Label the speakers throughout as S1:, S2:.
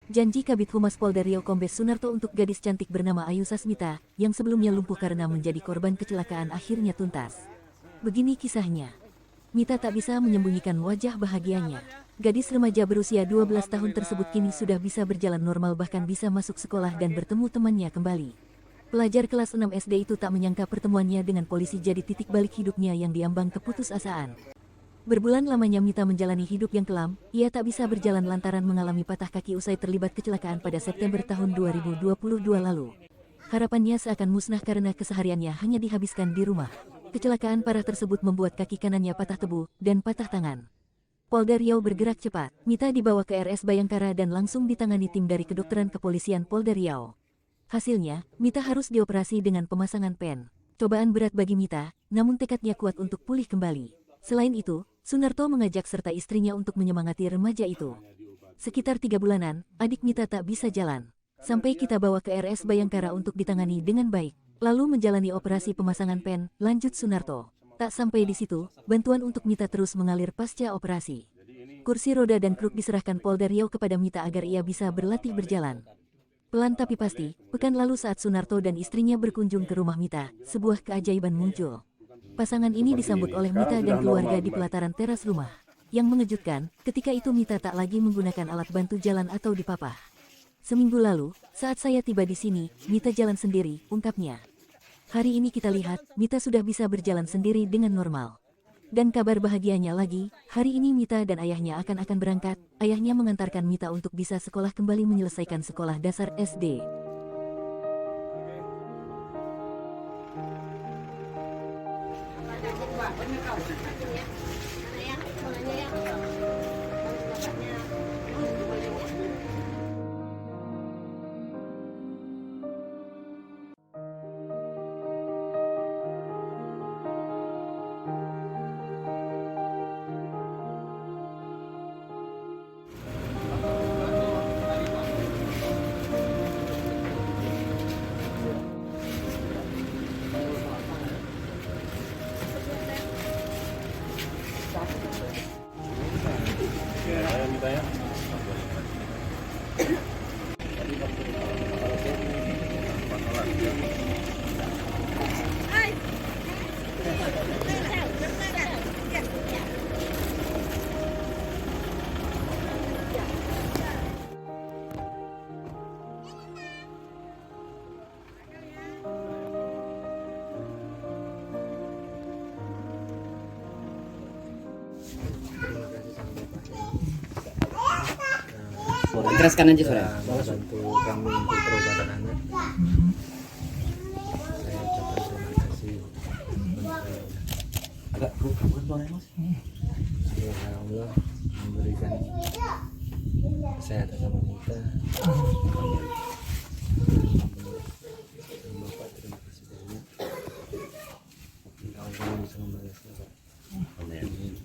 S1: Janji Kabid Humas Polda Riau Kombes Sunarto untuk gadis cantik bernama Ayu Sasmita, yang sebelumnya lumpuh karena menjadi korban kecelakaan akhirnya tuntas. Begini kisahnya. Mita tak bisa menyembunyikan wajah bahagianya. Gadis remaja berusia 12 tahun tersebut kini sudah bisa berjalan normal bahkan bisa masuk sekolah dan bertemu temannya kembali. Pelajar kelas 6 SD itu tak menyangka pertemuannya dengan polisi jadi titik balik hidupnya yang diambang keputusasaan. Berbulan lamanya Mita menjalani hidup yang kelam, ia tak bisa berjalan lantaran mengalami patah kaki usai terlibat kecelakaan pada September tahun 2022 lalu. Harapannya seakan musnah karena kesehariannya hanya dihabiskan di rumah. Kecelakaan parah tersebut membuat kaki kanannya patah tebu dan patah tangan. Polda Riau bergerak cepat, Mita dibawa ke RS Bayangkara dan langsung ditangani tim dari kedokteran kepolisian Polda Riau. Hasilnya, Mita harus dioperasi dengan pemasangan pen. Cobaan berat bagi Mita, namun tekadnya kuat untuk pulih kembali. Selain itu, Sunarto mengajak serta istrinya untuk menyemangati remaja itu. Sekitar 3 bulanan, adik Mita tak bisa jalan. Sampai kita bawa ke RS Bayangkara untuk ditangani dengan baik. Lalu menjalani operasi pemasangan pen, lanjut Sunarto. Tak sampai di situ, bantuan untuk Mita terus mengalir pasca operasi. Kursi roda dan kruk diserahkan Polda Riau kepada Mita agar ia bisa berlatih berjalan. Pelan tapi pasti, pekan lalu saat Sunarto dan istrinya berkunjung ke rumah Mita, sebuah keajaiban muncul. Pasangan ini disambut oleh Mita dan keluarga di pelataran teras rumah. Yang mengejutkan, ketika itu Mita tak lagi menggunakan alat bantu jalan atau dipapah. Seminggu lalu, saat saya tiba di sini, Mita jalan sendiri, ungkapnya. Hari ini kita lihat, Mita sudah bisa berjalan sendiri dengan normal. Dan kabar bahagianya lagi, hari ini Mita dan ayahnya akan berangkat. Ayahnya mengantarkan Mita untuk bisa sekolah kembali menyelesaikan sekolah dasar SD.
S2: Teruskan aja sudah.
S3: Membantu kami untuk perobatan anak. Saya ucapkan terima kasih.
S2: Agak bukan boleh mas.
S3: Semoga Allah memberikan kesehatan sama kita. Bapak terima kasih banyak. Allah bisa membalasnya Pak.
S2: Amin.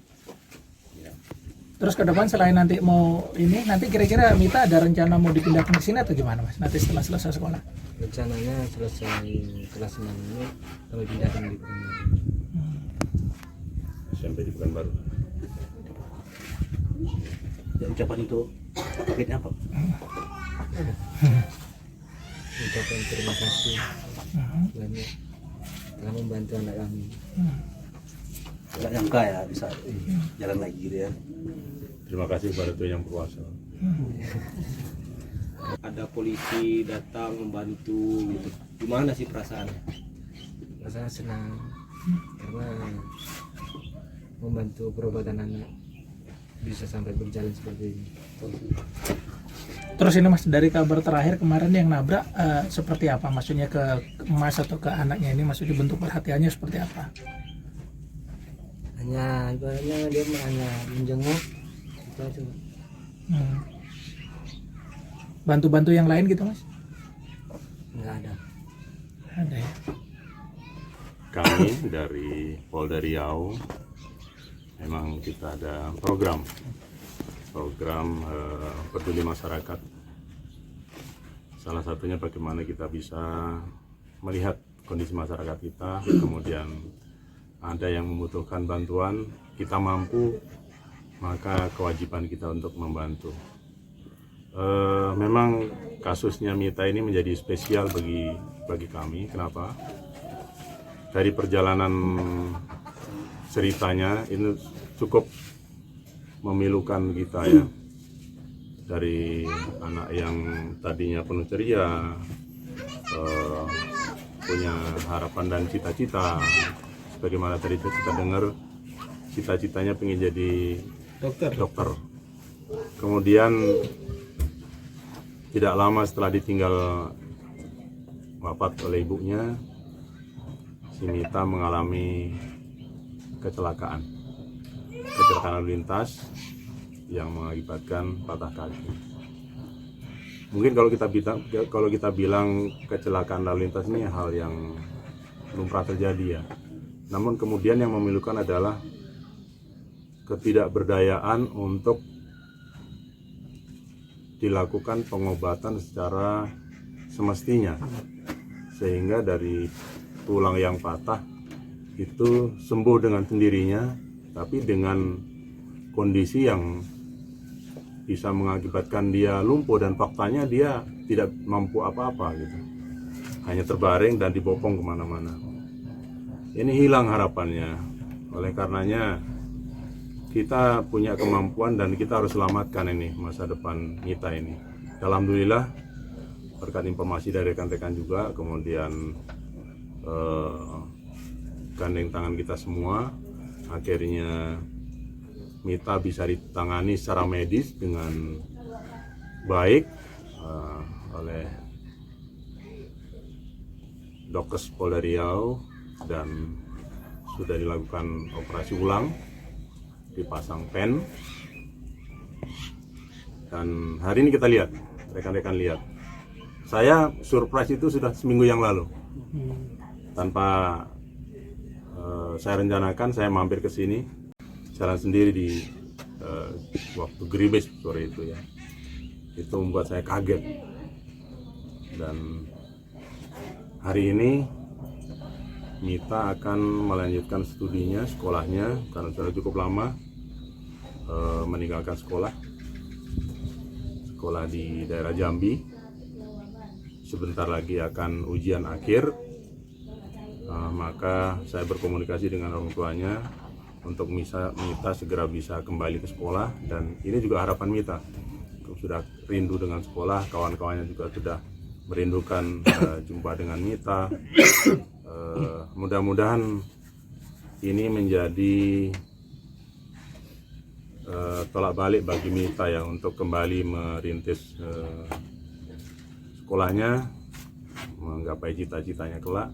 S4: Terus ke depan selain nanti mau ini, nanti kira-kira Mita ada rencana mau dipindahkan ke sini atau gimana mas? Nanti setelah selesai sekolah?
S3: Rencananya selesai kelas 6 ini kami pindahkan di Pekanbaru.
S5: SMP di Pekanbaru.
S2: Ya, ucapan untuk paketnya apa?
S3: Ucapkan terima kasih banyak telah membantu anak kami.
S2: Gak nyangka ya bisa jalan lagi gitu ya.
S5: Terima kasih kepada Tuhan Yang Kuasa.
S6: Ada polisi datang membantu gitu. Gimana sih perasaannya?
S3: Saya senang karena membantu perobatan anak bisa sampai berjalan seperti ini.
S4: Terus ini mas, dari kabar terakhir kemarin yang nabrak seperti apa? Maksudnya ke emas atau ke anaknya ini, maksudnya bentuk perhatiannya seperti apa?
S3: Hanya ibaratnya dia hanya menjenguk itu aja.
S4: Bantu-bantu yang lain gitu mas?
S3: Nggak ada.
S4: Ada ya?
S5: Kami dari Polda Riau memang kita ada program peduli masyarakat. Salah satunya bagaimana kita bisa melihat kondisi masyarakat kita, kemudian ada yang membutuhkan bantuan, kita mampu, maka kewajiban kita untuk membantu. Memang kasusnya Mita ini menjadi spesial bagi kami. Kenapa? Dari perjalanan ceritanya ini cukup memilukan kita ya. Dari anak yang tadinya penuh ceria, punya harapan dan cita-cita. Bagaimana tadi kita dengar, cita-citanya pengen jadi dokter. Kemudian tidak lama setelah ditinggal wafat oleh ibunya, si Mita mengalami kecelakaan lalu lintas yang mengakibatkan patah kaki. Mungkin kalau kita bilang kecelakaan lalu lintas ini hal yang belum pernah terjadi ya. Namun kemudian yang memilukan adalah ketidakberdayaan untuk dilakukan pengobatan secara semestinya, sehingga dari tulang yang patah itu sembuh dengan sendirinya, tapi dengan kondisi yang bisa mengakibatkan dia lumpuh dan faktanya dia tidak mampu apa-apa gitu, hanya terbaring dan dibopong kemana-mana. Ini hilang harapannya. Oleh karenanya kita punya kemampuan dan kita harus selamatkan ini masa depan Mita ini. Alhamdulillah berkat informasi dari rekan-rekan juga, kemudian gandeng tangan kita semua, akhirnya Mita bisa ditangani secara medis dengan baik oleh Dokes Polda Riau, dan sudah dilakukan operasi ulang, dipasang pen, dan hari ini kita lihat, rekan-rekan lihat, saya surprise itu sudah seminggu yang lalu, tanpa saya rencanakan. Saya mampir ke sini jalan sendiri di waktu gerimis sore itu ya, itu membuat saya kaget. Dan hari ini Mita akan melanjutkan studinya, sekolahnya, karena sudah cukup lama meninggalkan sekolah di daerah Jambi. Sebentar lagi akan ujian akhir, maka saya berkomunikasi dengan orang tuanya untuk Mita segera bisa kembali ke sekolah. Dan ini juga harapan Mita, sudah rindu dengan sekolah, kawan-kawannya juga sudah merindukan jumpa dengan Mita. Mudah-mudahan ini menjadi tolak balik bagi Mita ya, untuk kembali merintis sekolahnya, menggapai cita-citanya kelak.